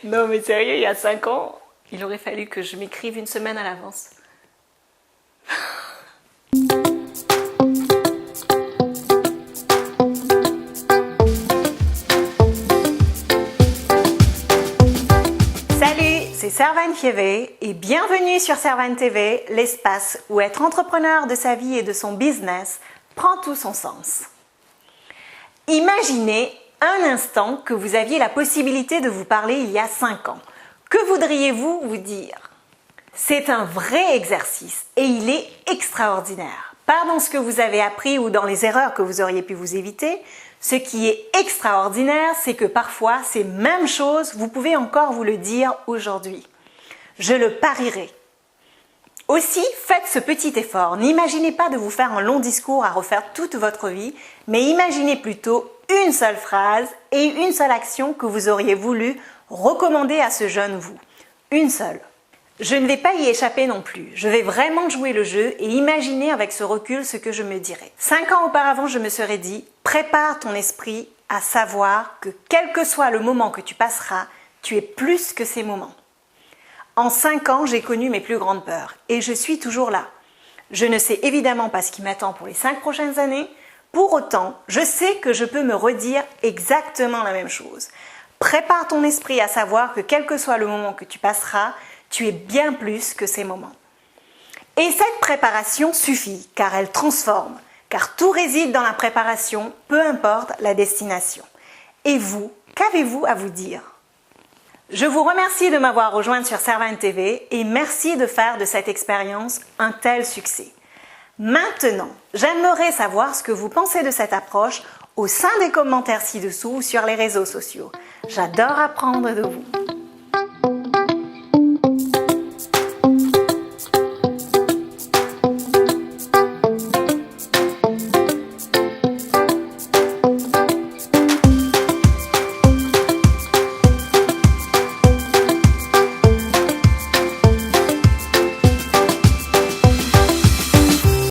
Non mais sérieux, il y a 5 ans, il aurait fallu que je m'écrive une semaine à l'avance. Salut, c'est Servane Fievé et bienvenue sur Servane TV, l'espace où être entrepreneur de sa vie et de son business prend tout son sens. Imaginez un instant que vous aviez la possibilité de vous parler il y a 5 ans. Que voudriez-vous vous dire? C'est un vrai exercice et il est extraordinaire. Pas dans ce que vous avez appris ou dans les erreurs que vous auriez pu vous éviter. Ce qui est extraordinaire, c'est que parfois, ces mêmes choses, vous pouvez encore vous le dire aujourd'hui. Je le parierai. Aussi, faites ce petit effort. N'imaginez pas de vous faire un long discours à refaire toute votre vie, mais imaginez plutôt une seule phrase et une seule action que vous auriez voulu recommander à ce jeune vous. Une seule. Je ne vais pas y échapper non plus. Je vais vraiment jouer le jeu et imaginer avec ce recul ce que je me dirais. 5 ans auparavant, je me serais dit, prépare ton esprit à savoir que quel que soit le moment que tu passeras, tu es plus que ces moments. En 5 ans, j'ai connu mes plus grandes peurs et je suis toujours là. Je ne sais évidemment pas ce qui m'attend pour les 5 prochaines années. Pour autant, je sais que je peux me redire exactement la même chose. Prépare ton esprit à savoir que quel que soit le moment que tu passeras, tu es bien plus que ces moments. Et cette préparation suffit car elle transforme, car tout réside dans la préparation, peu importe la destination. Et vous, qu'avez-vous à vous dire ? Je vous remercie de m'avoir rejointe sur Servane TV et merci de faire de cette expérience un tel succès. Maintenant, j'aimerais savoir ce que vous pensez de cette approche au sein des commentaires ci-dessous ou sur les réseaux sociaux. J'adore apprendre de vous.